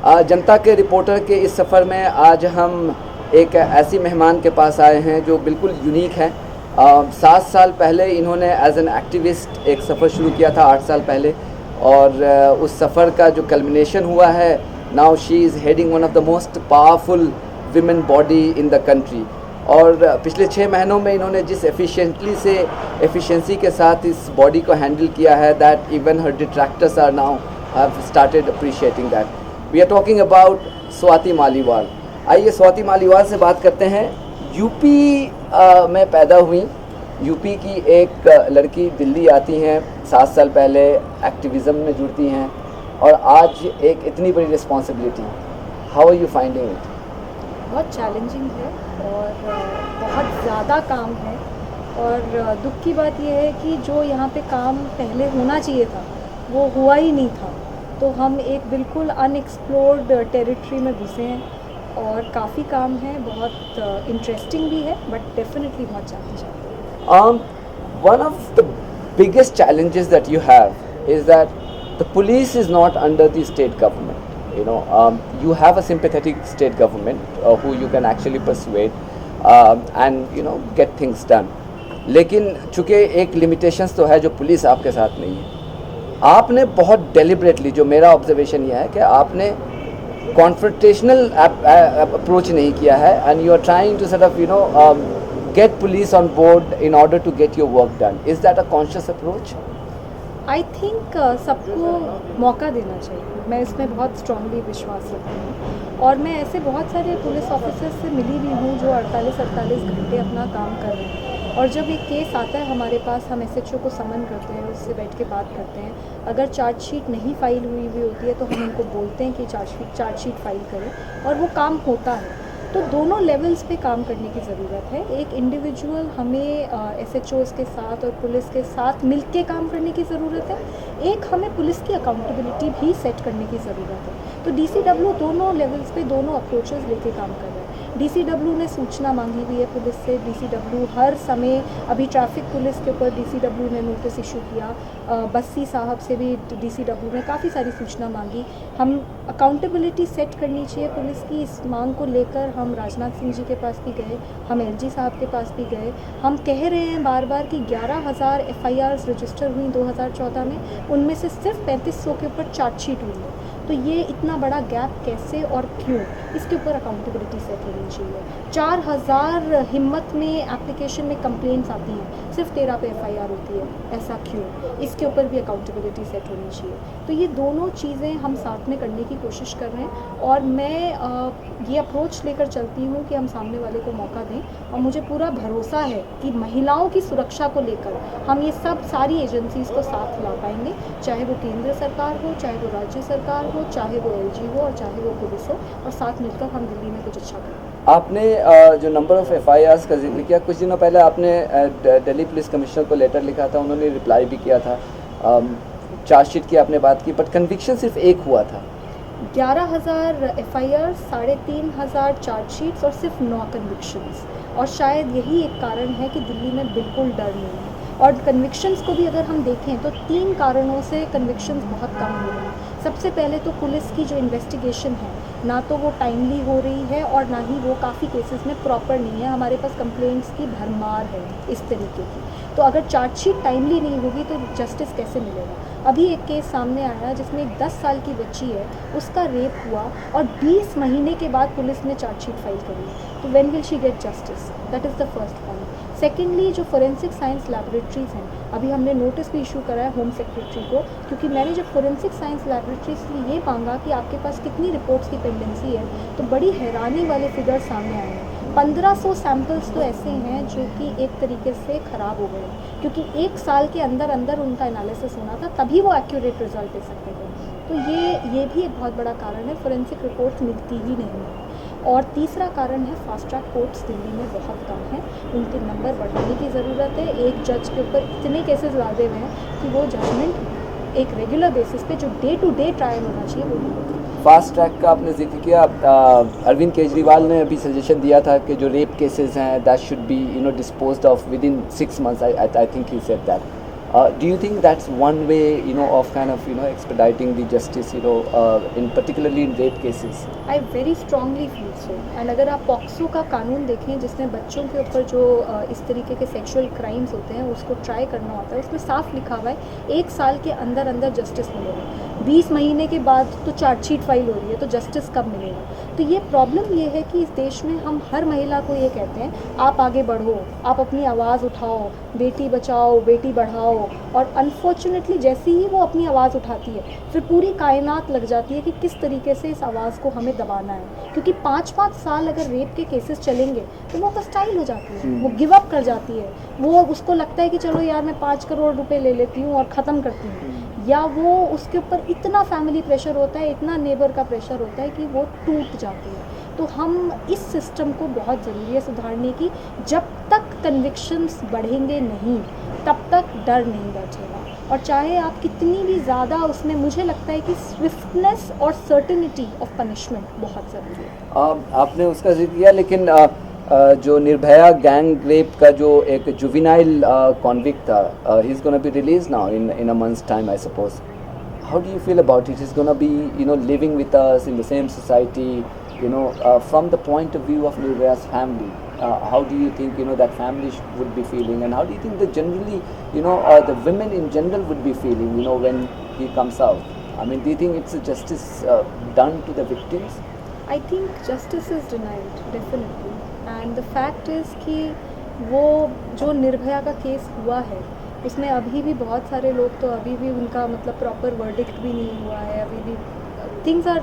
जनता के रिपोर्टर के इस सफ़र में आज हम एक ऐसी मेहमान के पास आए हैं जो बिल्कुल यूनिक है। 7 साल पहले इन्होंने एज एन एक्टिविस्ट एक सफ़र शुरू किया था, 8 साल पहले, और उस सफ़र का जो कल्मिनेशन हुआ है, now she is heading one of the most powerful women body in the country. और पिछले 6 महीनों में इन्होंने जिस एफिशिएंसी के साथ इस बॉडी को हैंडल किया है, that even her detractors are now have started appreciating that. We are talking about Swati Maliwal. आइए स्वाति मालीवाल से बात करते हैं। यूपी में पैदा हुई, यूपी की एक लड़की दिल्ली आती हैं, 7 साल पहले एक्टिविज़म में जुड़ती हैं और आज एक इतनी बड़ी responsibility. How are you finding it? बहुत चैलेंजिंग है और बहुत ज़्यादा काम है, और दुख की बात यह है कि जो यहाँ पे काम पहले होना चाहिए था वो हुआ ही नहीं था। तो हम एक बिल्कुल अनएक्सप्लोर्ड टेरिटरी में घुसे हैं और काफ़ी काम है, बहुत इंटरेस्टिंग भी है, बट डेफिनेटली बहुत challenging. One of the biggest challenges that you have is that the police is not under the state government. You have a sympathetic state government who you can actually persuade and get things done. लेकिन चूँकि एक limitations तो है जो police आपके साथ नहीं है। आपने बहुत डेलिबरेटली, जो मेरा ऑब्जर्वेशन यह है कि आपने कॉन्फ्रंटेशनल अप्रोच नहीं किया है, and you are trying to sort of get police on board in order to get your work done. Is that a conscious approach? I think सबको मौका देना चाहिए, मैं इसमें बहुत स्ट्रांगली विश्वास रखती हूँ। और मैं ऐसे बहुत सारे पुलिस ऑफिसर्स से मिली भी हूँ जो 48-48 घंटे अपना काम कर रहे हैं, और जब एक केस आता है हमारे पास, हम एसएचओ को समन करते हैं, उससे बैठ के बात करते हैं। अगर चार्जशीट नहीं फाइल हुई होती है तो हम उनको बोलते हैं कि चार्जशीट फाइल करें, और वो काम होता है। तो दोनों लेवल्स पे काम करने की ज़रूरत है। एक इंडिविजुअल हमें एसएचओज़ के साथ और पुलिस के साथ मिलके काम करने की ज़रूरत है, एक हमें पुलिस की अकाउंटेबिलिटी भी सेट करने की ज़रूरत है। तो डीसीडब्ल्यू दोनों लेवल्स पे दोनों अप्रोचेस लेके काम कर रहा है। डीसीडब्ल्यू ने सूचना मांगी हुई है पुलिस से, डीसीडब्ल्यू हर समय, अभी ट्रैफिक पुलिस के ऊपर डीसीडब्ल्यू ने नोटिस इशू किया, बस्सी साहब से भी डीसीडब्ल्यू ने काफ़ी सारी सूचना मांगी। हम अकाउंटेबिलिटी सेट करनी चाहिए पुलिस की, इस मांग को लेकर हम राजनाथ सिंह जी के पास भी गए, हम एलजी साहब के पास भी गए। हम कह रहे हैं बार बार कि 11,000 एफआईआर्स रजिस्टर हुई 2014 में, उनमें से सिर्फ 3500 के ऊपर चार्जशीट हुई है। तो ये इतना बड़ा गैप कैसे और क्यों, इसके ऊपर अकाउंटेबिलिटी सेट होनी चाहिए। 4000 हिम्मत में एप्लीकेशन में कंप्लेंट्स आती हैं, सिर्फ 13 पे एफआईआर होती है, ऐसा क्यों? इसके ऊपर भी अकाउंटेबिलिटी सेट होनी चाहिए। तो ये दोनों चीज़ें हम साथ में करने की कोशिश कर रहे हैं, और मैं ये अप्रोच लेकर चलती हूँ कि हम सामने वाले को मौका दें, और मुझे पूरा भरोसा है कि महिलाओं की सुरक्षा को लेकर हम ये सब सारी एजेंसीज़ को साथ ला पाएंगे, चाहे वो केंद्र सरकार हो, चाहे वो राज्य सरकार हो, चाहे वो एलजी हो, और चाहे वो पुलिस हो, और साथ मिलकर हम दिल्ली में कुछ अच्छा करें। आपने जो नंबर ऑफ़ एफआईआर्स का जिक्र किया, कुछ दिनों पहले आपने दिल्ली पुलिस कमिश्नर को लेटर लिखा था, उन्होंने रिप्लाई भी किया था। चार्जशीट की आपने बात की, बट कन्विक्शन सिर्फ एक हुआ था। 11,000 एफआईआर, 3,500 चार्जशीट्स और सिर्फ 9 कन्विक्शंस, और शायद यही एक कारण है कि दिल्ली में बिल्कुल डर नहीं है। और कन्विक्शंस को भी अगर हम देखें तो 3 कारणों से कन्विक्शंस बहुत कम हो रहे हैं। सबसे पहले तो पुलिस की जो इन्वेस्टिगेशन है, ना तो वो टाइमली हो रही है, और ना ही वो काफ़ी केसेस में प्रॉपर नहीं है। हमारे पास कंप्लेंट्स की भरमार है इस तरीके की। तो अगर चार्जशीट टाइमली नहीं होगी तो जस्टिस कैसे मिलेगा? अभी एक केस सामने आया जिसमें एक 10 साल की बच्ची है, उसका रेप हुआ, और 20 महीने के बाद पुलिस ने चार्जशीट फाइल करी। तो when will she get justice? That is the first point. Secondly, जो फोरेंसिक साइंस लैबोरेटरीज़ हैं, अभी हमने नोटिस भी इशू करा है होम सेक्रेटरी को, क्योंकि मैंने जब फोरेंसिक साइंस लैबोरेटरीज से ये मांगा कि आपके पास कितनी रिपोर्ट्स की पेंडेंसी है, तो बड़ी हैरानी वाले फिगर्स सामने आए हैं। 1500 सैम्पल्स तो ऐसे हैं जो कि एक तरीके से ख़राब हो गए, क्योंकि 1 साल के अंदर अंदर उनका एनालिसिस होना था, तभी वो एक्यूरेट रिजल्ट दे सकते थे। तो ये भी एक बहुत बड़ा कारण है, फोरेंसिक रिपोर्ट्स मिलती ही नहीं है। और तीसरा कारण है, फास्ट ट्रैक कोर्ट्स दिल्ली में बहुत कम हैं, उनके नंबर बढ़ाने की ज़रूरत है। एक जज के ऊपर इतने केसेस लादे हुए हैं कि वो जजमेंट एक रेगुलर बेसिस पे जो डे टू डे ट्रायल होना चाहिए वो नहीं होती। फास्ट ट्रैक का आपने जिक्र किया, अरविंद केजरीवाल ने अभी सजेशन दिया था कि जो रेप केसेस हैं that should be disposed of with in 6 months। I think he said that. Do you think that's one way, of kind of, expediting the justice, in particularly in rape cases? I very strongly feel so. And अगर आप POCSO का कानून देखें जिसमें बच्चों के ऊपर जो इस तरीके के सेक्सुअल क्राइम्स होते हैं उसको ट्राई करना होता है, उसमें साफ लिखा हुआ है 1 साल के अंदर अंदर जस्टिस मिलेगा। 20 महीने के बाद तो चार्जशीट फाइल हो रही है, तो जस्टिस कब मिलेगा? तो ये प्रॉब्लम ये है कि इस देश में हम हर महिला को ये कहते हैं आप आगे बढ़ो, आप अपनी आवाज़ उठाओ, बेटी बचाओ बेटी बढ़ाओ, और अनफॉर्चुनेटली जैसे ही वो अपनी आवाज़ उठाती है फिर पूरी कायनात लग जाती है कि किस तरीके से इस आवाज़ को हमें दबाना है। क्योंकि 5-5 साल अगर रेप के केसेस चलेंगे तो वो हॉस्टाइल हो जाती है, वो गिव अप कर जाती है, वो उसको लगता है कि चलो यार मैं 5 करोड़ रुपए ले लेती हूँ और ख़त्म करती हूँ, या वो उसके ऊपर इतना फैमिली प्रेशर होता है, इतना नेबर का प्रेशर होता है कि वो टूट जाती है। तो हम इस सिस्टम को बहुत ज़रूरी है सुधारने की। जब तक कन्विक्शंस बढ़ेंगे नहीं तब तक डर नहीं बैठेगा, और चाहे आप कितनी भी ज़्यादा उसमें, मुझे लगता है कि स्विफ्टनेस और सर्टेनिटी ऑफ पनिशमेंट बहुत ज़रूरी है। आपने उसका जिक्र किया, लेकिन जो निर्भया गैंग रेप का जो एक जुविनाइल कॉन्विक्ट था, he is gonna be release now in a months time I suppose. How do you feel about it? He's gonna be, living with us in the same society, from the point of view of Nirvaya's family. How do you think, that family would be feeling, and how do you think that generally, the women in general would be feeling, when he comes out? I mean, do you think it's a justice done to the victims? I think justice is denied, definitely. And the fact is कि वो जो निर्भया का case हुआ है उसमें अभी भी बहुत सारे लोग, तो अभी भी उनका मतलब प्रॉपर वर्डिक्ट भी नहीं हुआ है, अभी भी थिंग्स आर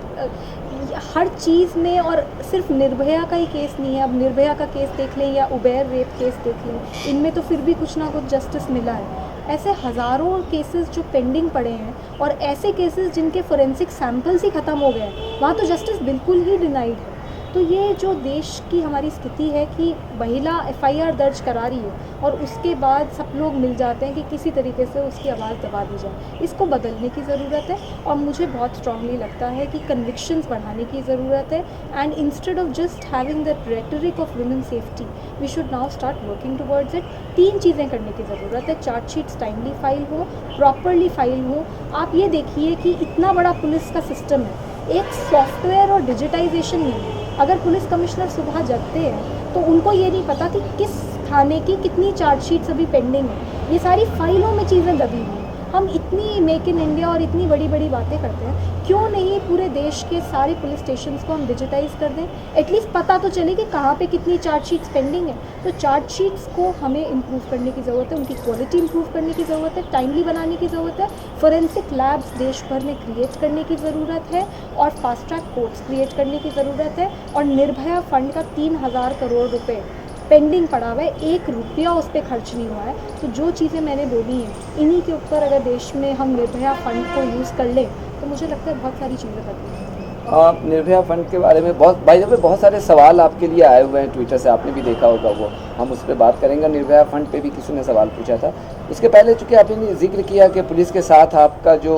हर चीज़ में, और सिर्फ निर्भया का ही केस नहीं है। अब निर्भया का केस देख लें या उबैर रेप केस देख लें, इनमें तो फिर भी कुछ ना कुछ जस्टिस मिला है। ऐसे हज़ारों केसेस जो पेंडिंग पड़े हैं, और ऐसे केसेस जिनके फोरेंसिक सैंपल्स ही ख़त्म हो गए हैं, वहाँ तो जस्टिस बिल्कुल ही डिनाइड है। तो ये जो देश की हमारी स्थिति है कि महिला FIR दर्ज करा रही है और उसके बाद सब लोग मिल जाते हैं कि किसी तरीके से उसकी आवाज़ दबा दी जाए, इसको बदलने की ज़रूरत है। और मुझे बहुत स्ट्रांगली लगता है कि कन्विक्शंस बढ़ाने की ज़रूरत है, and instead of just having that rhetoric of women safety we should now start working towards it. 3 चीज़ें करने की ज़रूरत है, चार्जशीट्स टाइमली फाइल हो, प्रॉपरली फाइल हो। आप ये देखिए कि इतना बड़ा पुलिस का सिस्टम है, एक सॉफ्टवेयर और डिजिटाइजेशन नहीं है। अगर पुलिस कमिश्नर सुबह जगते हैं तो उनको ये नहीं पता कि किस थाने की कितनी चार्जशीट्स अभी पेंडिंग है, ये सारी फाइलों में चीज़ें दबी हुई। हम इतनी मेक इन इंडिया और इतनी बड़ी बड़ी बातें करते हैं, क्यों नहीं पूरे देश के सारे पुलिस स्टेशंस को हम डिजिटाइज़ कर दें? एटलीस्ट पता तो चले कि कहाँ पे कितनी चार्जशीट्स पेंडिंग है। तो चार्जशीट्स को हमें इम्प्रूव करने की ज़रूरत है, उनकी क्वालिटी इम्प्रूव करने की ज़रूरत है, टाइमली बनाने की ज़रूरत है, फोरेंसिक लैब्स देश भर में क्रिएट करने की ज़रूरत है, और फास्ट ट्रैक कोर्ट्स क्रिएट करने की ज़रूरत है। और निर्भया फंड का 3000 करोड़ रुपये पेंडिंग पड़ा हुआ है, 1 रुपया उस पर खर्च नहीं हुआ है। तो जो चीज़ें मैंने बोली हैं, इन्हीं के ऊपर अगर देश में हम निर्भया फंड को यूज़ कर लें तो मुझे लगता है बहुत सारी चीज़ें बदलेंगी। निर्भया फंड के बारे में बहुत सारे सवाल आपके लिए आए हुए हैं ट्विटर से, आपने भी देखा होगा, वो हम उस पर बात करेंगे। निर्भया फंड पे भी किसी ने सवाल पूछा था। उसके पहले चूँकि आपने जिक्र किया कि पुलिस के साथ आपका जो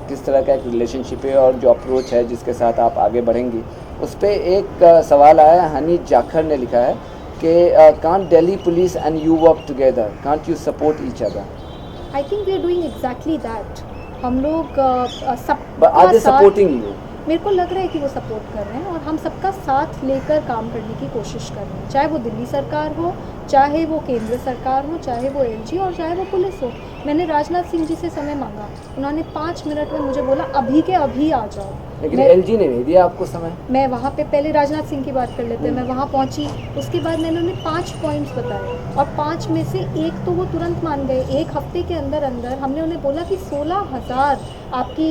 किस तरह का एक रिलेशनशिप है और जो अप्रोच है जिसके साथ आप आगे बढ़ेंगी, उस पर एक सवाल आया है। हनी जाखर ने लिखा है कि can't Delhi police and you work together, can't you support each other? I think we are doing exactly that. हम लोग सपोर्टिंग यू, मेरे को लग रहा है कि वो सपोर्ट कर रहे हैं, और हम सबका साथ लेकर काम करने की कोशिश कर रहे हैं, चाहे वो दिल्ली सरकार हो, चाहे वो केंद्र सरकार हो, चाहे वो LG और चाहे वो पुलिस हो। मैंने राजनाथ सिंह जी से समय मांगा, उन्होंने 5 मिनट में मुझे बोला अभी के अभी आ जाओ। लेकिन LG ने नहीं दिया आपको समय। मैं वहाँ पे पहले राजनाथ सिंह की बात कर लेते हैं, मैं वहाँ पहुँची, उसके बाद मैंने उन्हें 5 पॉइंट्स बताए, और 5 में से एक तो वो तुरंत मान गए। 1 हफ्ते के अंदर अंदर हमने उन्हें बोला कि 16,000 आपकी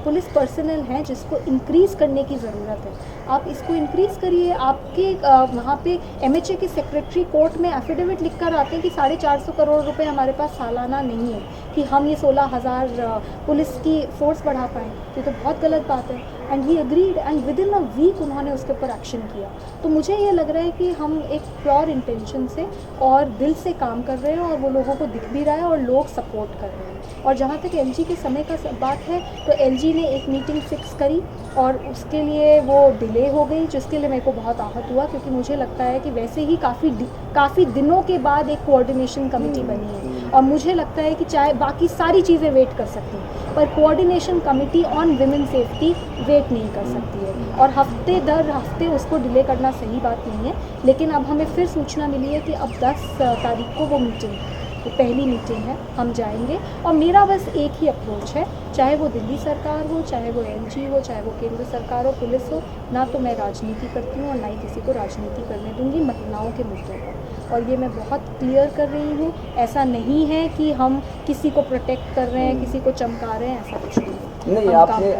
पुलिस पर्सनल हैं जिसको इंक्रीज़ करने की ज़रूरत है, आप इसको इंक्रीज़ करिए। आपके वहाँ पे MHA के सेक्रेटरी कोर्ट में एफिडेविट लिख कर आते हैं कि 450 करोड़ रुपए हमारे पास सालाना नहीं है कि हम ये 16,000 पुलिस की फ़ोर्स बढ़ा पाएँ। ये तो बहुत गलत बात है। And he agreed, and within a week उन्होंने उसके ऊपर एक्शन किया। तो मुझे ये लग रहा है कि हम एक प्योर इंटेंशन से और दिल से काम कर रहे हैं, और वो लोगों को दिख भी रहा है और लोग सपोर्ट कर रहे हैं। और जहाँ तक LG के समय का बात है, तो LG ने एक मीटिंग फिक्स करी और उसके लिए वो डिले हो गई, जिसके लिए मेरे को बहुत आहत हुआ, क्योंकि मुझे लगता है कि वैसे ही काफ़ी दिनों के बाद एक कोऑर्डिनेशन कमेटी बनी है। और मुझे लगता है कि चाहे बाकी सारी चीज़ें वेट कर सकती हैं, पर coordination committee on women safety wait नहीं कर सकती है। और हफ्ते दर हफ्ते उसको डिले करना सही बात नहीं है। लेकिन अब हमें फिर सूचना मिली है कि अब 10 तारीख को वो मीटिंग, तो पहली मीटिंग है, हम जाएंगे। और मेरा बस एक ही अप्रोच है, चाहे वो दिल्ली सरकार हो, चाहे वो एलजी हो, चाहे वो केंद्र सरकार हो, पुलिस हो, ना तो मैं राजनीति करती हूँ और ना ही किसी को राजनीति करने दूंगी महिलाओं के मुद्दों पर। और ये मैं बहुत क्लियर कर रही हूँ, ऐसा नहीं है कि हम किसी को प्रोटेक्ट कर रहे हैं, किसी को चमका रहे हैं, ऐसा कुछ नहीं। नहीं,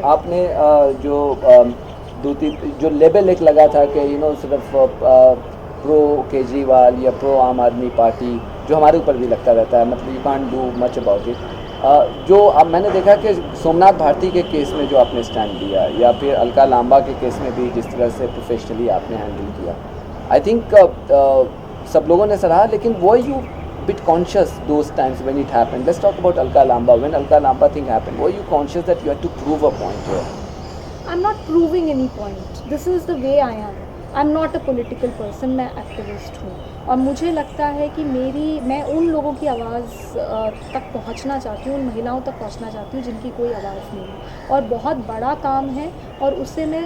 आपने जो लेबल एक लगा था कि सिर्फ प्रो केजरीवाल या प्रो आम आदमी पार्टी, जो हमारे ऊपर भी लगता रहता है, मतलब you can't do much about it. जो अब मैंने देखा कि सोमनाथ भारती के केस में जो आपने स्टैंड लिया, या फिर अलका लांबा के केस में भी जिस तरह से प्रोफेशनली आपने हैंडल किया, आई थिंक सब लोगों ने सराहा। लेकिन वो you bit conscious those times when it happened? Let's talk about Alka Lamba. When Alka Lamba thing happened, were you conscious that you had to prove a point here? I'm not proving any point. This is the way I am. I'm not a political person. मैं activist हूँ और मुझे लगता है कि मैं उन लोगों की आवाज़ तक पहुँचना चाहती हूँ, उन महिलाओं तक पहुँचना चाहती हूँ जिनकी कोई आवाज़ नहीं है। और बहुत बड़ा काम है और उससे मैं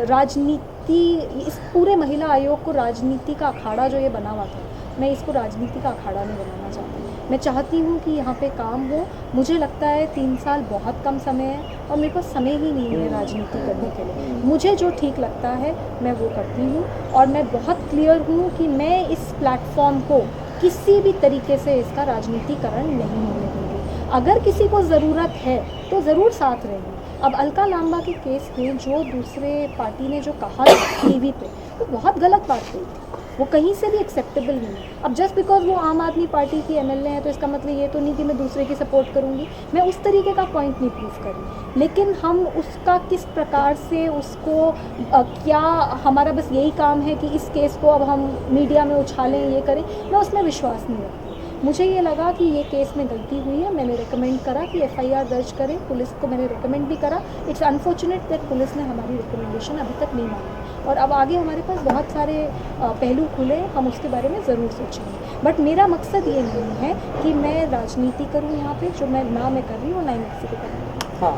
राजनीति, इस पूरे महिला आयोग को राजनीति का अखाड़ा जो ये बना हुआ था, मैं इसको राजनीति का अखाड़ा नहीं बनाना चाहती। मैं चाहती हूँ कि यहाँ पे काम हो। मुझे लगता है 3 साल बहुत कम समय है और मेरे पास समय ही नहीं है राजनीति करने के लिए। मुझे जो ठीक लगता है मैं वो करती हूँ और मैं बहुत क्लियर हूँ कि मैं इस प्लेटफॉर्म को किसी भी तरीके से इसका राजनीतिकरण नहीं होने दूँगी। अगर किसी को ज़रूरत है तो ज़रूर साथ रहेंगे। अब अलका लांबा के केस में जो दूसरे पार्टी ने जो कहा टीवी पे, वो बहुत गलत बात कही थी, वो कहीं से भी एक्सेप्टेबल नहीं है। अब जस्ट बिकॉज वो आम आदमी पार्टी की एमएलए हैं तो इसका मतलब ये तो नहीं कि मैं दूसरे की सपोर्ट करूँगी। मैं उस तरीके का पॉइंट नहीं प्रूव कर रही, लेकिन हम उसका किस प्रकार से उसको क्या हमारा बस यही काम है कि इस केस को अब हम मीडिया में उछालें, ये करें, मैं उसमें विश्वास नहीं रखती। मुझे ये लगा कि ये केस में गलती हुई है, मैंने रिकमेंड करा कि एफआईआर दर्ज करें, पुलिस को मैंने रिकमेंड भी करा। इट्स अनफॉर्चुनेट दैट पुलिस ने हमारी रिकमेंडेशन अभी तक नहीं मानी और अब आगे हमारे पास बहुत सारे पहलू खुले, हम उसके बारे में ज़रूर सोचेंगे। बट मेरा मकसद ये नहीं है कि मैं राजनीति करूँ यहाँ पे, जो मैं कर रही हूँ ना ही किसी को कर रही हूँ। हाँ,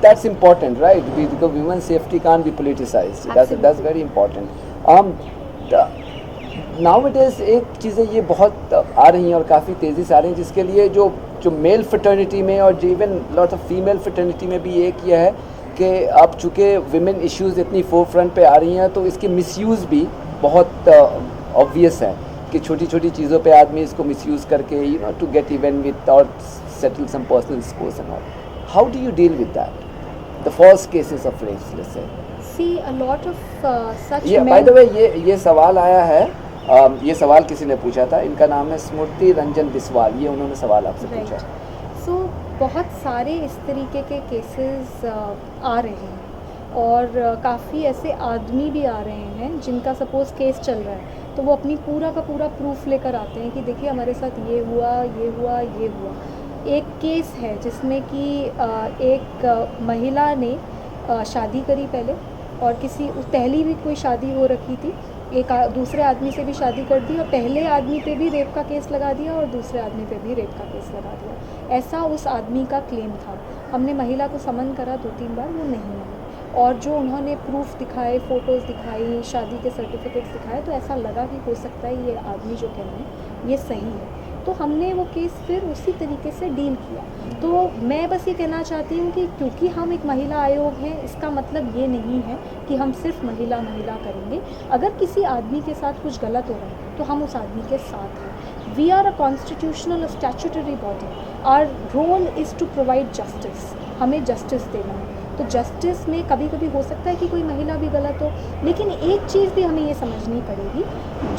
that's important, right? Because women's safety can't be politicized. That's very important. Nowadays एक चीज़ें ये बहुत आ रही हैं और काफ़ी तेज़ी से आ रही हैं, जिसके लिए जो मेल फ्रेटर्निटी में और even lot of female fraternity में भी एक ये है कि अब चूँकि विमेन इश्यूज़ इतनी फोर फ्रंट पे आ रही हैं तो इसके मिसयूज़ भी बहुत ऑब्वियस है कि छोटी छोटी चीज़ों पे आदमी इसको मिसयूज़ करके टू गेट इवन विद और settle some personal scores and all. How do you deal with that, the false cases of rapes, let's say? See, a lot of such ये बाय द वे ये सवाल आया है, ये सवाल किसी ने पूछा था, इनका नाम है स्मृति रंजन बिस्वाल, ये उन्होंने सवाल आपसे पूछा. सो बहुत सारे इस तरीके के केसेस आ रहे हैं और काफ़ी ऐसे आदमी भी आ रहे हैं जिनका सपोज़ केस चल रहा है तो वो अपनी पूरा का पूरा प्रूफ लेकर आते हैं कि देखिए हमारे साथ ये हुआ, ये हुआ, ये हुआ. एक केस है जिसमें कि एक महिला ने शादी करी पहले और पहली भी कोई शादी हो रखी थी, एक दूसरे आदमी से भी शादी कर दी और पहले आदमी पे भी रेप का केस लगा दिया और दूसरे आदमी पे भी रेप का केस लगा दिया. ऐसा उस आदमी का क्लेम था. हमने महिला को समन करा 2-3 बार, वो नहीं आई और जो उन्होंने प्रूफ दिखाए, फ़ोटोज़ दिखाई, शादी के सर्टिफिकेट्स दिखाए तो ऐसा लगा कि हो सकता है ये आदमी जो कह रहे हैं ये सही है. तो हमने वो केस फिर उसी तरीके से डील किया. तो मैं बस ये कहना चाहती हूँ कि क्योंकि हम एक महिला आयोग हैं इसका मतलब ये नहीं है कि हम सिर्फ महिला करेंगे. अगर किसी आदमी के साथ कुछ गलत हो रहा है तो हम उस आदमी के साथ हैं. We are a constitutional statutory body. Our role is to provide justice. हमें जस्टिस देना है. तो जस्टिस में कभी कभी हो सकता है कि कोई महिला भी गलत हो, लेकिन एक चीज़ भी हमें ये समझनी पड़ेगी,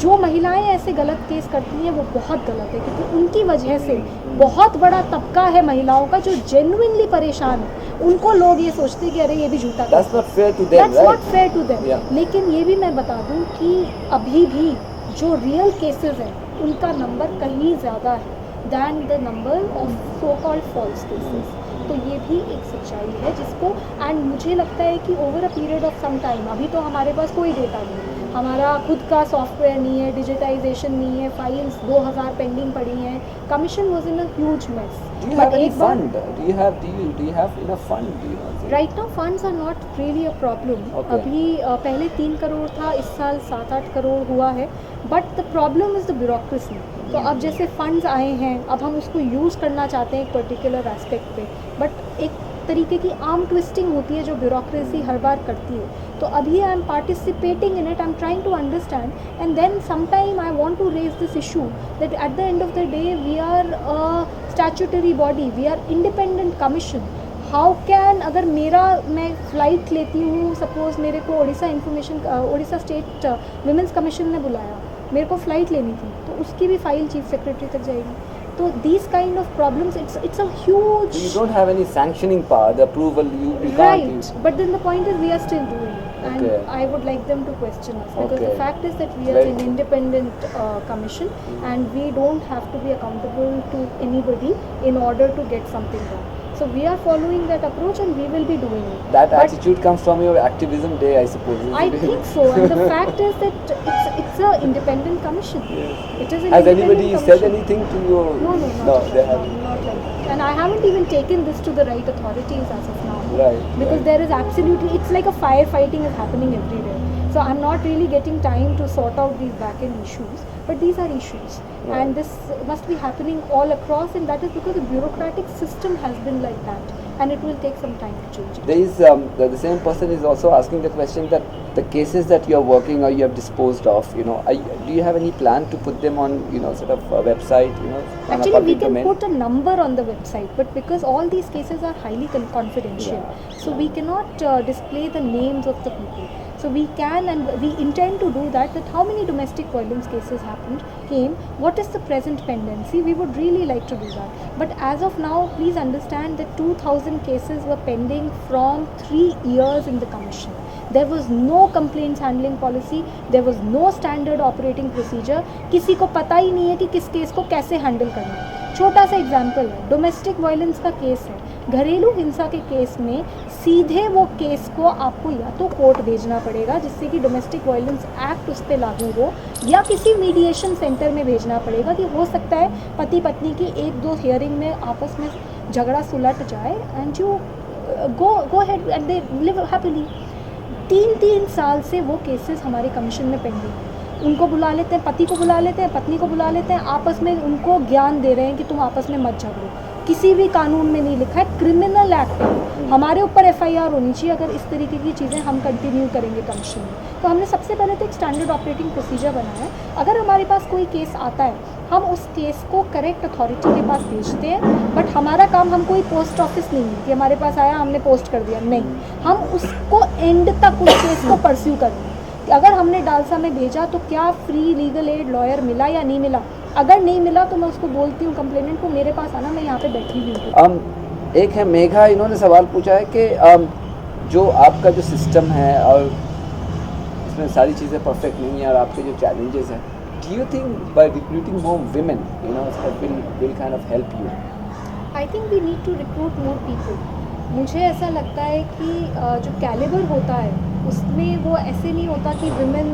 जो महिलाएं ऐसे गलत केस करती हैं वो बहुत गलत है क्योंकि उनकी वजह से बहुत बड़ा तबका है महिलाओं का जो जेन्युइनली परेशान है. उनको लोग ये सोचते हैं कि अरे ये भी झूठा, That's not fair to them, That's not fair to them. Yeah. लेकिन ये भी मैं बता दूं कि अभी भी जो रियल केसेस हैं उनका नंबर कहीं ज़्यादा है than the number of so called false cases. तो तो ये भी एक सच्चाई है जिसको, एंड मुझे लगता है कि over a period of some time, अभी तो हमारे पास कोई डेटा नहीं है, हमारा खुद का सॉफ्टवेयर नहीं है, डिजिटाइजेशन नहीं है, फाइल्स 2000 पेंडिंग पड़ी हैं, commission was in a huge mess. Do you have any fund? Do you have enough fund? Do you know? Right now funds are not really a problem. Okay. अभी पहले 3 करोड़ था, इस साल 7-8 करोड़ हुआ है, but the problem is the bureaucracy. तो अब जैसे फंड्स आए हैं, अब हम उसको यूज़ करना चाहते हैं एक पर्टिकुलर एस्पेक्ट पे, बट एक तरीके की आर्म ट्विस्टिंग होती है जो ब्यूरोक्रेसी हर बार करती है। तो अभी I am participating in it, I am trying to understand, and then sometime I want to raise this issue that at the end of the day we are a statutory body, we are independent commission. How can, अगर मैं flight लेती हूँ, suppose मेरे को Orissa state women's commission ने बुलाया, मेरे को फ़्लाइट लेनी थी, तो उसकी भी फाइल चीफ सेक्रेटरी तक जाएगी। तो these kind of problems, it's a huge. You don't have any sanctioning power, the approval you can't Right, use. but then the point is we are still doing it, and Okay. I would like them to question us, because Okay. the fact is that we are Very an good. independent commission, and we don't have to be accountable to anybody in order to get something done. So we are following that approach, and we will be doing it. That But attitude comes from your activism day, I suppose. I think so, and the fact is that it's a independent commission. Yes. It is an Has independent anybody commission. said anything to you? No, No, at they all. haven't. Not like that. And I haven't even taken this to the right authorities as of now. Right. Because right. there is absolutely, it's like a firefighting is happening every day. So I'm not really getting time to sort out these back-end issues, but these are issues. Right. And this must be happening all across, and that is because the bureaucratic system has been like that, and it will take some time to change it. There is the same person is also asking the question that the cases that you are working or you have disposed of, do you have any plan to put them on, sort of a website, on a Actually, we public can domain? put a number on the website, but because all these cases are highly confidential, so we cannot display the names of the people. So we can, and we intend to do that how many domestic violence cases came, what is the present pendency, we would really like to do that. But as of now, please understand that 2000 cases were pending from 3 years in the commission. There was no complaints handling policy, there was no standard operating procedure, किसी को पता ही नहीं है कि किस case को कैसे handle करना है। छोटा सा एग्जाम्पल है, डोमेस्टिक वायलेंस का केस है, घरेलू हिंसा के केस में सीधे वो केस को आपको या तो कोर्ट भेजना पड़ेगा जिससे कि डोमेस्टिक वायलेंस एक्ट उस पर लागू हो, या किसी मीडिएशन सेंटर में भेजना पड़ेगा कि हो सकता है पति पत्नी की 1-2 हियरिंग में आपस में झगड़ा सुलट जाए, and you go head and they live happily. 3 साल से वो केसेस हमारे कमीशन में पेंडिंग है। उनको बुला लेते हैं, पति को बुला लेते हैं, पत्नी को बुला लेते हैं, आपस में उनको ज्ञान दे रहे हैं कि तुम आपस में मत झगड़ो। किसी भी कानून में नहीं लिखा है, क्रिमिनल एक्ट है, हमारे ऊपर FIR होनी चाहिए अगर इस तरीके की चीज़ें हम कंटिन्यू करेंगे कमीशन में। तो हमने सबसे पहले तो एक स्टैंडर्ड ऑपरेटिंग प्रोसीजर बनाया है। अगर हमारे पास कोई केस आता है, हम उस केस को करेक्ट अथॉरिटी के पास भेजते हैं, बट हमारा काम, हम कोई पोस्ट ऑफिस नहीं है कि हमारे पास आया हमने पोस्ट कर दिया, नहीं, हम उसको एंड तक उस केस को परस्यू करेंगे। अगर हमने डालसा में भेजा तो क्या फ्री लीगल एड लॉयर मिला या नहीं मिला, अगर नहीं मिला तो मैं उसको बोलती हूँ कंप्लेनेंट को मेरे पास आना, मैं यहाँ पे बैठी हुई हूँ। एक है मेघा, इन्होंने सवाल पूछा है कि जो आपका जो सिस्टम है और इसमें सारी चीज़ें परफेक्ट नहीं है और आपके जो चैलेंजेस हैं, do you think by recruiting more women, that will kind of help you? I think we need to recruit more people. मुझे ऐसा लगता है कि जो कैलिबर होता है उसमें वो ऐसे नहीं होता कि विमेन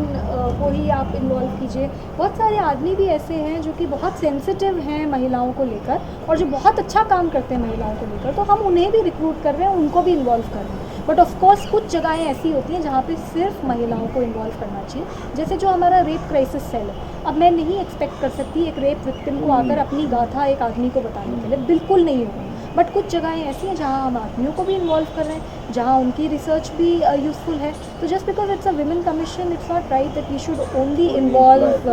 को ही आप इन्वॉल्व कीजिए। बहुत सारे आदमी भी ऐसे हैं जो कि बहुत सेंसिटिव हैं महिलाओं को लेकर और जो बहुत अच्छा काम करते हैं महिलाओं को लेकर, तो हम उन्हें भी रिक्रूट कर रहे हैं, उनको भी इन्वॉल्व कर रहे हैं। बट ऑफ कोर्स कुछ जगहें ऐसी होती हैं जहाँ पे सिर्फ महिलाओं को इन्वॉल्व करना चाहिए, जैसे जो हमारा रेप क्राइसिस सेल है। अब मैं नहीं एक्सपेक्ट कर सकती एक रेप विक्टिम को आकर अपनी गाथा एक आदमी को बताने के लिए, बिल्कुल नहीं होगा। बट कुछ जगहें ऐसी हैं जहाँ हम आदमियों को भी इन्वॉल्व कर रहे हैं, जहाँ उनकी रिसर्च भी यूज़फुल है। तो just because it's a women commission, it's not right that we should only involve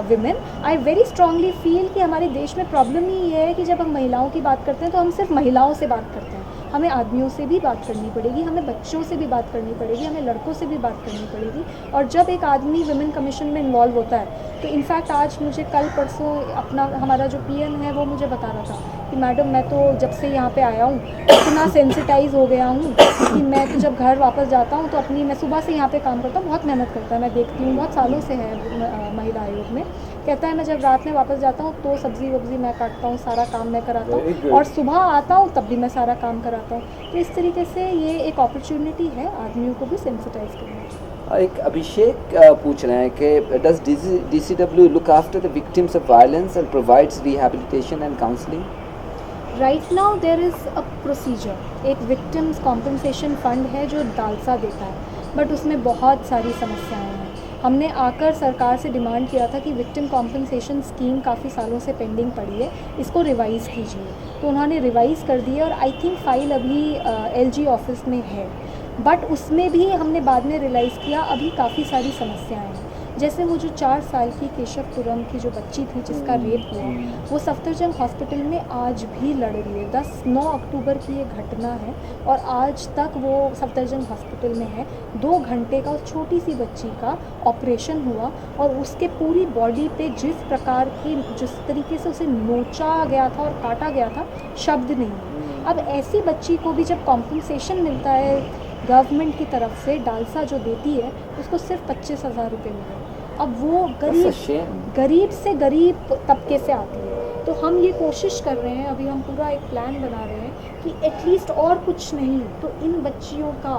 women. I very strongly feel कि हमारे देश में प्रॉब्लम ही ये है कि जब हम महिलाओं की बात करते हैं तो हम सिर्फ महिलाओं से बात करते हैं। हमें आदमियों से भी बात करनी पड़ेगी, हमें बच्चों से भी बात करनी पड़ेगी, हमें लड़कों से भी बात करनी पड़ेगी। और जब एक आदमी विमेन कमीशन में इन्वॉल्व होता है तो इनफैक्ट आज मुझे कल परसों हमारा जो PM है वो मुझे बता रहा था कि मैडम मैं तो जब से यहाँ पे आया हूँ इतना सेंसिटाइज हो गया हूँ कि मैं तो जब घर वापस जाता हूँ तो अपनी मैं सुबह से यहाँ पे काम करता हूँ, बहुत मेहनत करता है, मैं देखती हूँ बहुत सालों से है महिला आयोग में। कहता है मैं जब रात में वापस जाता हूँ तो सब्ज़ी वब्ज़ी मैं काटता हूँ, सारा काम मैं कराता हूँ, और सुबह आता हूँ तब भी मैं सारा काम कराता हूँ। तो इस तरीके से ये एक अपॉर्चुनिटी है आदमियों को भी सेंसिटाइज करने की। एक अभिषेक पूछ रहे हैं कि does DCW look after the victims of violence and provides rehabilitation and counselling? Right now there is a procedure, एक विक्टिम्स कॉम्पनसेशन फंड है जो डालसा देता है, बट उसमें बहुत सारी समस्याएं हैं। हमने आकर सरकार से डिमांड किया था कि विक्टिम कॉम्पनसेशन स्कीम काफ़ी सालों से पेंडिंग पड़ी है, इसको रिवाइज़ कीजिए, तो उन्होंने रिवाइज़ कर दी है और आई थिंक फ़ाइल अभी LG ऑफिस में है, बट उसमें भी हमने बाद में रियलाइज़ किया अभी काफ़ी सारी समस्याएं हैं। जैसे वो जो 4 साल की केशवपुरम की जो बच्ची थी जिसका रेप हुआ, वो सफदरजंग हॉस्पिटल में आज भी लड़ रही है। 9 अक्टूबर की ये घटना है और आज तक वो सफदरजंग हॉस्पिटल में है। 2 घंटे का उस छोटी सी बच्ची का ऑपरेशन हुआ और उसके पूरी बॉडी पे जिस तरीके से उसे नोचा गया था और काटा गया था, शब्द नहीं है। अब ऐसी बच्ची को भी जब कॉम्पनसेशन मिलता है गवर्नमेंट की तरफ से, डालसा जो देती है, उसको सिर्फ 25,000 रुपये मिले। अब वो गरीब से गरीब तबके से आती है। तो हम ये कोशिश कर रहे हैं, अभी हम पूरा एक प्लान बना रहे हैं कि एटलीस्ट और कुछ नहीं तो इन बच्चियों का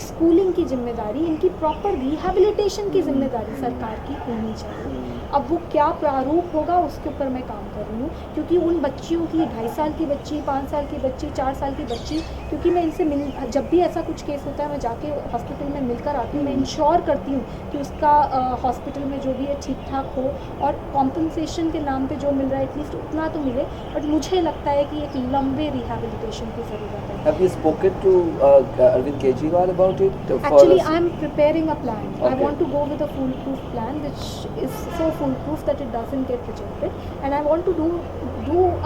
स्कूलिंग की जिम्मेदारी, इनकी प्रॉपर रिहैबिलिटेशन की जिम्मेदारी सरकार की होनी चाहिए। अब वो क्या प्रारूप होगा उसके ऊपर मैं काम कर रही हूँ, क्योंकि उन बच्चियों की 2.5 साल की बच्ची, 5 साल की बच्ची, 4 साल की बच्ची, क्योंकि मैं इनसे जब भी ऐसा कुछ केस होता है मैं जाके हॉस्पिटल में मिलकर आती हूँ, मैं इंश्योर करती हूँ कि उसका हॉस्पिटल में जो भी है ठीक ठाक हो और कॉम्पनसेशन के नाम पे जो मिल रहा है एटलीस्ट उतना तो मिले। बट मुझे लगता है कि एक लंबे रिहैबिलिटेशन की ज़रूरत है। Have you spoken to Arvind Kejriwal about it? Actually, I am preparing a plan. Okay. I want to go with a foolproof plan, which is so foolproof that it doesn't get rejected, and I want to do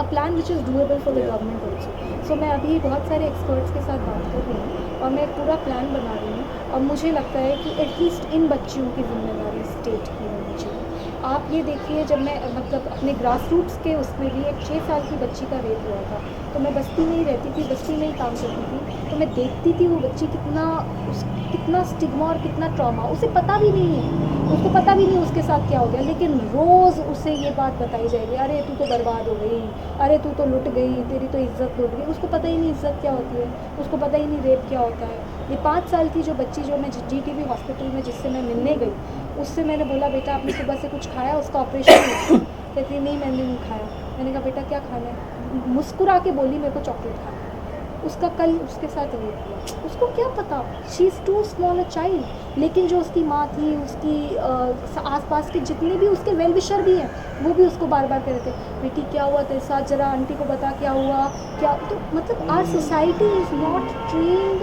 a plan which is doable for the government also. So मैं अभी बहुत सारे experts के साथ बात कर रही हूँ और मैं एक पूरा plan बना रही हूँ और मुझे लगता है कि एटलीस्ट इन बच्चियों की जिम्मेदारी स्टेट की होनी चाहिए। आप ये देखिए, जब मैं मतलब अपने ग्रास रूट्स के उसमें भी एक 6 साल की बच्ची का रेप हुआ था, तो मैं बस्ती में ही रहती थी, बस्ती में ही काम करती थी, तो मैं देखती थी वो बच्ची कितना स्टिग्मा और कितना ट्रॉमा, उसे पता भी नहीं है, उसको पता भी नहीं उसके साथ क्या हो गया, लेकिन रोज़ उसे ये बात बताई जाएगी, अरे तू तो बर्बाद हो गई, अरे तू तो लुट गई, तेरी तो इज्जत लुट गई। उसको पता ही नहीं इज्जत क्या होती है, उसको पता ही नहीं रेप क्या होता है। ये 5 साल की जो बच्ची जो मैं GTV हॉस्पिटल में जिससे मैं मिलने गई, उससे मैंने बोला बेटा आपने सुबह से कुछ खाया, उसका ऑपरेशन हुआ। कहती नहीं मैंने नहीं खाया। मैंने कहा बेटा क्या खाना है? मुस्कुरा के बोली मेरे को चॉकलेट खाना है। उसका कल उसके साथ रेप हुआ, उसको क्या पता, she is too small a child. लेकिन जो उसकी माँ थी, उसकी आसपास के जितने भी उसके वेल विशर भी हैं, वो भी उसको बार बार कहते बेटी क्या हुआ तेरे साथ, जरा आंटी को बता क्या हुआ क्या। तो मतलब our society is not trained,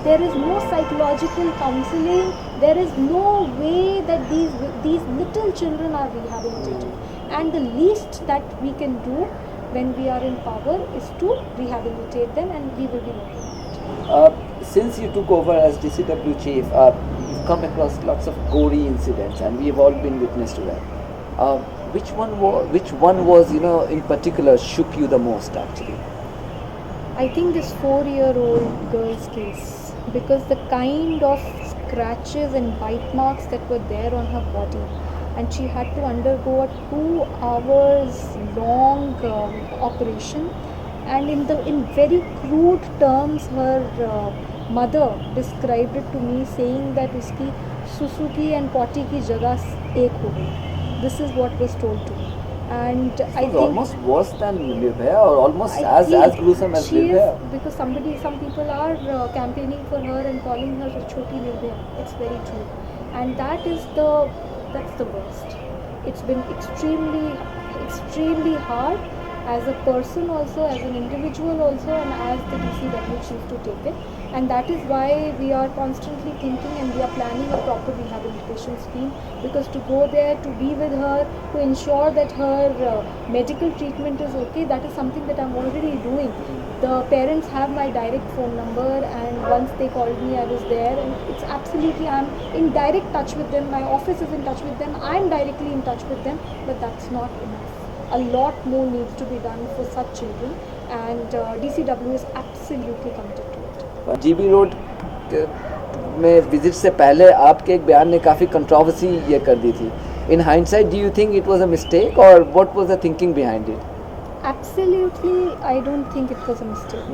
there is no psychological counselling, there is no way that these little children are rehabilitated, and the least that we can do when we are in power is to rehabilitate them, and we will be working. Since you took over as DCW chief, you've come across lots of gory incidents, and we have all been witness to that. Which one was in particular shook you the most actually? I think this 4-year-old girl's case, because the kind of scratches and bite marks that were there on her body, and she had to undergo a 2 hours long operation, and in very crude terms her mother described it to me, saying that uski susuki and potty ki jagah ek ho gayi. This is what was told to me, and I think almost worse than Nirbhaya, or almost as gruesome as Nirbhaya. Because some people are campaigning for her and calling her Choti Nirbhaya. It's very true, and that's the worst. It's been extremely hard as a person also, as an individual also, and as the DCW chief to take it. And that is why we are constantly thinking and we are planning a proper rehabilitation scheme, because to go there, to be with her, to ensure that her medical treatment is okay, that is something that I'm already doing. The parents have my direct phone number, and once they called me, I was there, and it's absolutely, I'm in direct touch with them, my office is in touch with them, I'm directly in touch with them, but that's not enough. a lot more needs to be done for such children, and DCW is absolutely committed to it. GB road में visit से पहले आपके एक बयान ने काफ़ी controversy ये कर दी थी. In hindsight, do you think it was a mistake, or what was the thinking behind it? Absolutely, I don't think it was a mistake.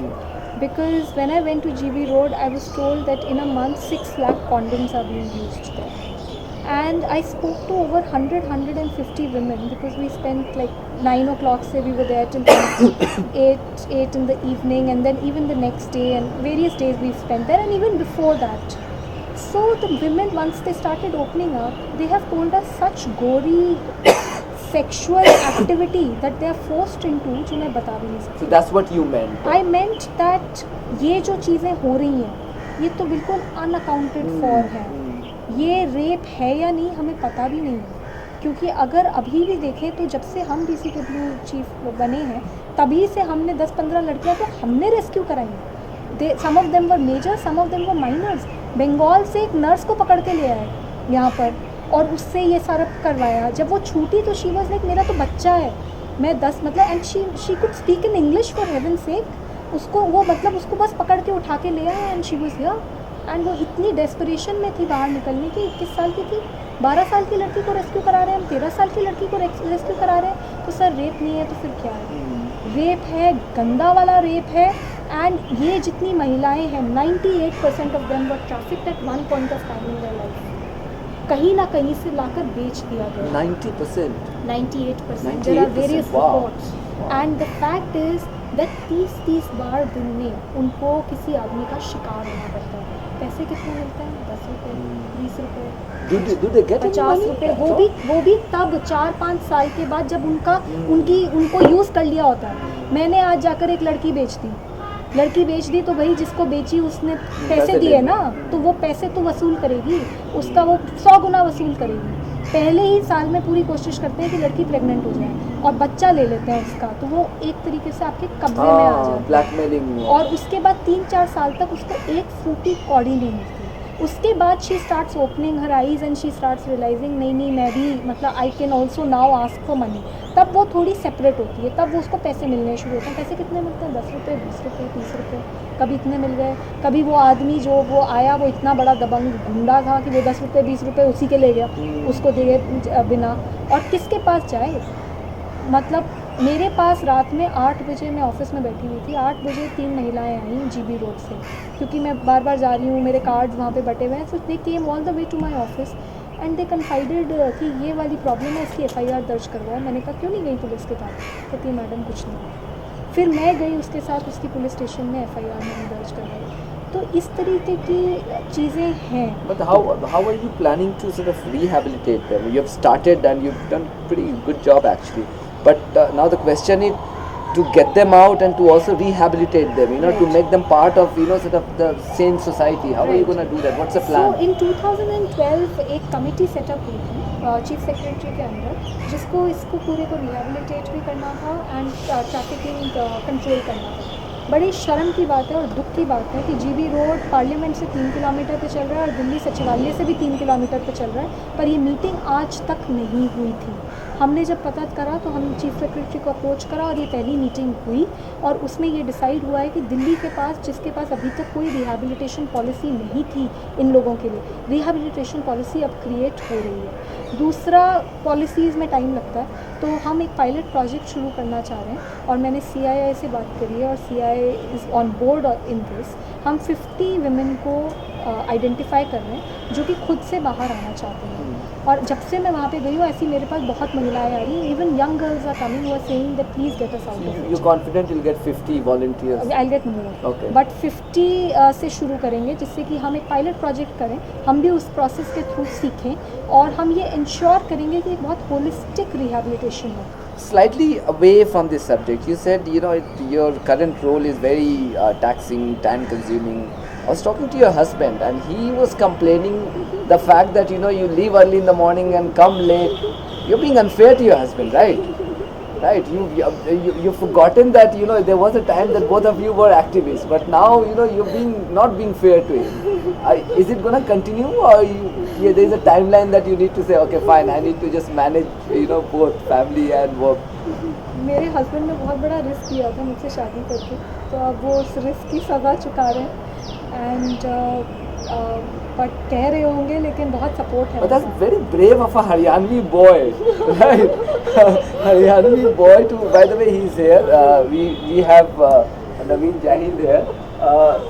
Because when I went to GB Road, I was told that in a month 6 lakh condoms are being used there. And I spoke to over 150 women, because we spent like 9 o'clock, say we were there till 8 in the evening, and then even the next day and various days we spent there, and even before that. So the women, once they started opening up, they have told us such gory sexual activity that they are forced into, जो मैं बता भी नहीं सकती. So that's what you meant. I meant that ये जो चीज़ें हो रही हैं, ये तो बिल्कुल अनअकाउंटेड फॉर है. ये रेप है या नहीं हमें पता भी नहीं है, क्योंकि अगर अभी भी देखें तो जब से हम DCW चीफ बने हैं, तभी से हमने 10-15 लड़कियां तो हमने रेस्क्यू कराई हैं. Some of them were major, some of them were minors. Bengal से एक नर्स को पकड़ के ले आए यहाँ पर, और उससे ये सारा करवाया. जब वो छूटी तो शी वाज लाइक, मेरा तो बच्चा है, मैं 10 मतलब, and she could speak in English for heaven सेक. उसको वो मतलब उसको बस पकड़ के उठा के ले आए, and she was here. And वो इतनी डेस्परेशन में थी बाहर निकलने की. 21 साल की थी, 12 साल की लड़की को रेस्क्यू करा रहे हैं हम, 13 साल की लड़की को रेस्क्यू करा रहे हैं. तो सर रेप नहीं है तो फिर क्या है? रेप है, गंदा वाला रेप है. एंड ये जितनी महिलाएं हैं, 98% of them were trafficked at one point of time in their life. कहीं ना कहीं से लाकर बेच दिया गया. 90%. 98%. There are various reports. And the fact is that 30 बार दिन में उनको किसी आदमी का शिकार होना पड़ता है. पैसे कितने मिलते हैं? 10 रुपये, 20 रुपये, Do they get any 50 money? रुपये. वो भी तब 4-5 साल के बाद, जब उनको यूज़ कर लिया होता है. मैंने आज जाकर एक लड़की बेच दी तो भाई जिसको बेची उसने पैसे दिए ना, तो वो पैसे तो वसूल करेगी, उसका वो 100 गुना वसूल करेगी. पहले ही साल में पूरी कोशिश करते हैं कि लड़की प्रेग्नेंट हो जाए और बच्चा ले लेते हैं उसका, तो वो एक तरीके से आपके कब्जे में आ जाए. ब्लैकमेलिंग. और उसके बाद 3-4 साल तक उसको एक फूटी कौड़ी नहीं मिलती. उसके बाद she starts opening her eyes and she starts realising, नहीं मैं भी मतलब I can also now ask for money. तब वो थोड़ी सेपरेट होती है, तब वो उसको पैसे मिलने शुरू होते हैं. पैसे कितने मिलते हैं? 10 रुपये, 20 रुपये, 30 रुपये. कभी इतने मिल गए, कभी वो आदमी जो वो आया वो इतना बड़ा दबंग गुंडा था कि वो 10 रुपये 20 रुपये उसी के ले गया, उसको दिए बिना. और किसके पास जाए? मतलब मेरे पास रात में 8 बजे, मैं ऑफिस में बैठी हुई थी, 8 बजे 3 महिलाएं आई GB रोड से, क्योंकि मैं बार बार जा रही हूँ, मेरे कार्ड्स वहाँ पे बटे हुए हैं. So they came all the way to my office and they confided कि ये वाली प्रॉब्लम है, इसकी FIR दर्ज करवाओ. मैंने कहा क्यों नहीं गई पुलिस के पास? कहती है मैडम कुछ नहीं. फिर मैं गई उसके साथ, उसकी पुलिस स्टेशन में FIR मैंने दर्ज करवाई. तो इस तरीके की चीज़ें हैं. But how are you planning to sort of rehabilitate them? You have started and you've done pretty good job actually. But now the question is to get them out and to also rehabilitate them, to make them part of, sort of the sane society. How are you going to do that? What's the plan? So in 2012 एक committee setup हुई थी chief secretary के अंदर, जिसको इसको पूरे को rehabilitate भी करना था एंड ट्रैफिकिंग कंट्रोल करना था. बड़ी शर्म की बात है और दुख की बात है कि GB रोड पार्लियामेंट से 3 किलोमीटर पे चल रहा है और दिल्ली सचिवालय से भी 3 किलोमीटर पे चल रहा है, पर ये मीटिंग आज तक नहीं हुई थी. हमने जब पता करा तो हम चीफ सेक्रेटरी को अप्रोच करा और ये पहली मीटिंग हुई, और उसमें ये डिसाइड हुआ है कि दिल्ली के पास, जिसके पास अभी तक कोई रिहैबिलिटेशन पॉलिसी नहीं थी इन लोगों के लिए, रिहैबिलिटेशन पॉलिसी अब क्रिएट हो रही है. दूसरा, पॉलिसीज़ में टाइम लगता है, तो हम एक पायलट प्रोजेक्ट शुरू करना चाह रहे हैं और मैंने CII से बात करी है और CII is on board in this. हम 50 वुमेन को आइडेंटिफाई कर रहे हैं जो कि खुद से बाहर आना चाहते हैं. और जब से मैं वहाँ पे गई हूँ, ऐसी मेरे पास बहुत महिलाएं आ रही हैं. Even young girls are coming, वो saying that please get us out of it. You're confident you'll get 50 volunteers? I'll get more. Okay. But 50 से शुरू करेंगे, जिससे कि हम एक पायलट प्रोजेक्ट करें, हम भी उस प्रोसेस के थ्रू सीखें और हम ये इंश्योर करेंगे कि एक बहुत होलिस्टिक रिहैबिलिटेशन हो. Slightly away from this subject, you said your current role is very taxing, time consuming. I was talking to your husband and he was complaining the fact that you leave early in the morning and come late. You're being unfair to your husband, right? right? You've forgotten that there was a time that both of you were activists, but now you're not being fair to him. Is it gonna continue, or there is a timeline that you need to say, okay, fine, I need to just manage both family and work? मेरे husband ने बहुत बड़ा risk लिया था मुझसे शादी करके, तो अब वो उस रिस्क की सज़ा चुका रहे हैं एंड बट कह रहे होंगे, लेकिन बहुत सपोर्ट है. But that's very brave of a Haryanvi boy, right? Haryanvi boy too. By the way, he's here. We have Naveen Jahind here.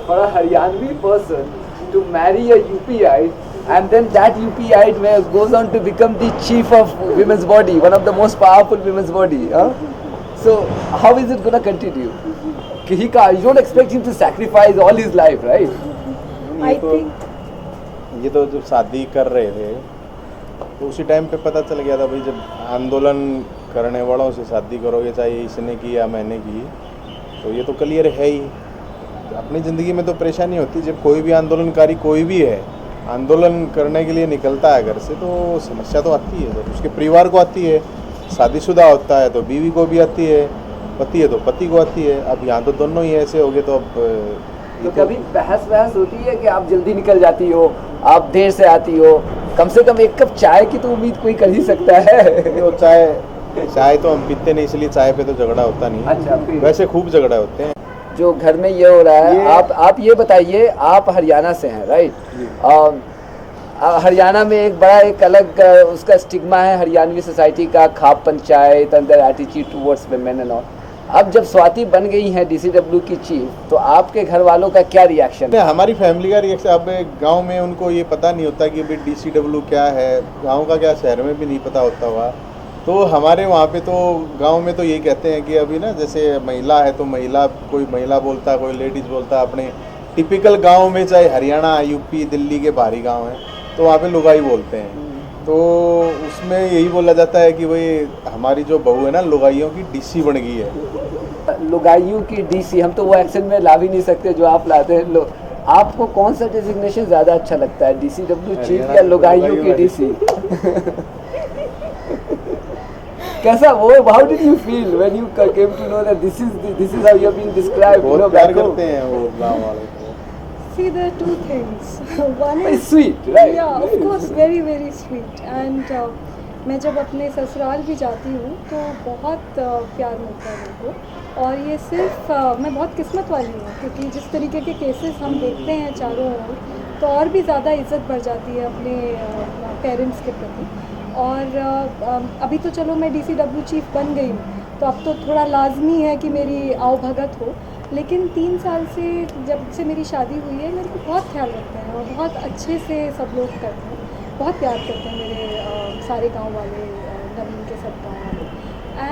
For a Haryanvi person to marry a UPite, and then that UPite goes on to become the chief of women's body, one of the most powerful women's body. So how is it gonna continue? You don't expect him to sacrifice all his life, right? I think ये तो जब शादी कर रहे थे तो उसी time पे पता चल गया था भाई, जब आंदोलन करने वालों से शादी करोगे, चाहे इसने की या मैंने की, तो ये तो क्लियर है ही. अपनी ज़िंदगी में तो परेशानी होती है जब कोई भी आंदोलनकारी कोई भी है आंदोलन करने के लिए निकलता है घर से, तो समस्या तो आती है. जब उसके परिवार को आती है, शादीशुदा होता है तो बीवी को भी आती है, पति है तो पति को आती है. अब यहाँ तो दोनों ही ऐसे हो गए, तो अब तो कभी बहस होती है कि आप जल्दी निकल जाती हो, आप देर से आती हो? कम से कम एक कप चाय की तो उम्मीद कोई कर ही सकता है. वो चाय तो हम पीते नहीं, इसलिए चाय पे तो झगड़ा होता नहीं. अच्छा, वैसे खूब झगड़ा होते हैं. जो घर में ये हो रहा है, आप ये बताइए, आप हरियाणा से हैं, राइट? हरियाणा में एक अलग उसका स्टिग्मा है हरियाणवी सोसाइटी का, khap panchayat and their attitude towards women and all. अब जब स्वाति बन गई हैं DCW की चीफ, तो आपके घर वालों का क्या रिएक्शन है? हमारी फैमिली का रिएक्शन, अब गांव में उनको ये पता नहीं होता कि भाई DCW क्या है, गांव का क्या शहर में भी नहीं पता होता हुआ. तो हमारे वहाँ पे तो गांव में तो ये कहते हैं कि अभी ना, जैसे महिला है तो कोई महिला बोलता है, कोई लेडीज़ बोलता है. अपने टिपिकल गाँव में, चाहे हरियाणा, यूपी, दिल्ली के बाहरी गाँव हैं, तो वहाँ पर लुगाई बोलते हैं. तो उसमें यही बोला जाता है कि भाई हमारी जो बहू है ना, लुगाइयों की DC बन गई है. लुगाइयों की DC, हम तो वो एक्शन में ला भी नहीं सकते जो आप लाते हैं. आपको कौन सा डेजिग्नेशन ज़्यादा अच्छा लगता है, DCW चीफ या लुगाइयों की DC? कैसा वो, how did you feel when you came to know that this is how you have been described? बहुत प्यार करते हैं वो गाँव वाले. See, there are two things. One is It's sweet, right? Yeah, of course, very very sweet. And मैं जब अपने ससुराल भी जाती हूँ तो बहुत प्यार मिलता है उनको. और ये सिर्फ मैं बहुत किस्मत वाली हूँ, क्योंकि जिस तरीके के केसेस हम देखते हैं चारों ओर, तो और भी ज़्यादा इज्जत बढ़ जाती है अपने पेरेंट्स के प्रति. और अभी तो चलो मैं DCW चीफ बन गई हूँ, तो अब तो थोड़ा लाजमी है कि मेरी आवभगत हो. लेकिन 3 साल से जब से मेरी शादी हुई है, मेरे को बहुत ख्याल रखते हैं और बहुत अच्छे से सब लोग करते हैं, बहुत प्यार करते हैं मेरे सारे गांव वाले, नवीन के सब गाँव वाले.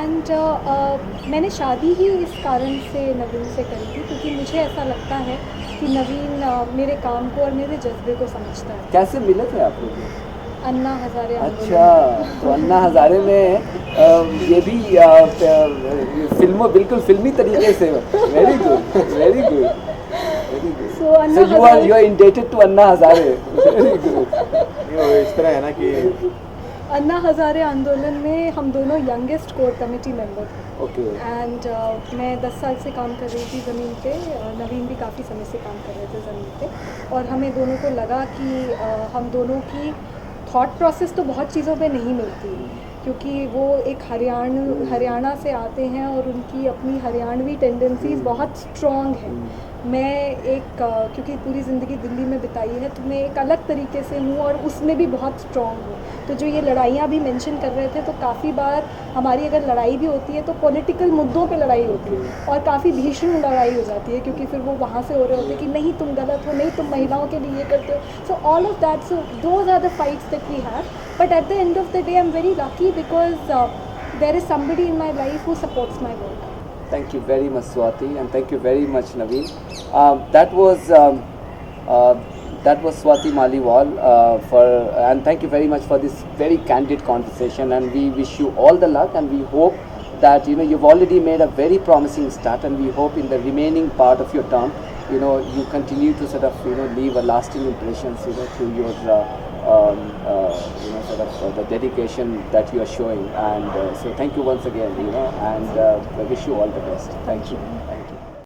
एंड मैंने शादी ही इस कारण से नवीन से करी थी, क्योंकि मुझे ऐसा लगता है कि नवीन मेरे काम को और मेरे जज्बे को समझता है. कैसे मिले थे आप लोग? अन्ना हज़ारे. अच्छा, तो अन्ना हज़ारे में ये भी बिल्कुल फिल्मी तरीके से. Very good, very good, very good. So you are indebted to Anna Hazare. Very good. इस तरह है ना कि अन्ना हज़ारे आंदोलन में हम दोनों यंगेस्ट कोर कमेटी मेंबर थे. ओके. एंड मैं 10 साल से काम कर रही थी ज़मीन पे, नवीन भी काफ़ी समय से काम कर रहे थे ज़मीन पे, और हमें दोनों को लगा कि हम दोनों की थॉट प्रोसेस तो बहुत चीज़ों पे नहीं मिलती, क्योंकि वो एक हरियाणा से आते हैं और उनकी अपनी हरियाणवी टेंडेंसीज बहुत स्ट्रॉन्ग हैं. मैं क्योंकि पूरी ज़िंदगी दिल्ली में बिताई है, तो मैं एक अलग तरीके से हूँ और उसमें भी बहुत स्ट्रॉन्ग हूँ. तो जो ये लड़ाइयाँ भी मेंशन कर रहे थे, तो काफ़ी बार हमारी अगर लड़ाई भी होती है तो पॉलिटिकल मुद्दों पे लड़ाई होती है, और काफ़ी भीषण लड़ाई हो जाती है, क्योंकि फिर वो वहाँ से हो रहे होते हैं कि नहीं तुम गलत हो, नहीं तुम महिलाओं के लिए ये करते हो. So all of that, so those are the fights that we have. But at the end of the day I am very lucky, because there is somebody in my life who supports my work. Thank you very much, Swati, and thank you very much, Naveen. That was Swati Maliwal and thank you very much for this very candid conversation, and we wish you all the luck, and we hope that you've already made a very promising start, and we hope in the remaining part of your term you continue to sort of leave a lasting impression through your sort the dedication that you are showing, and so thank you once again, and I wish you all the best. Thank you.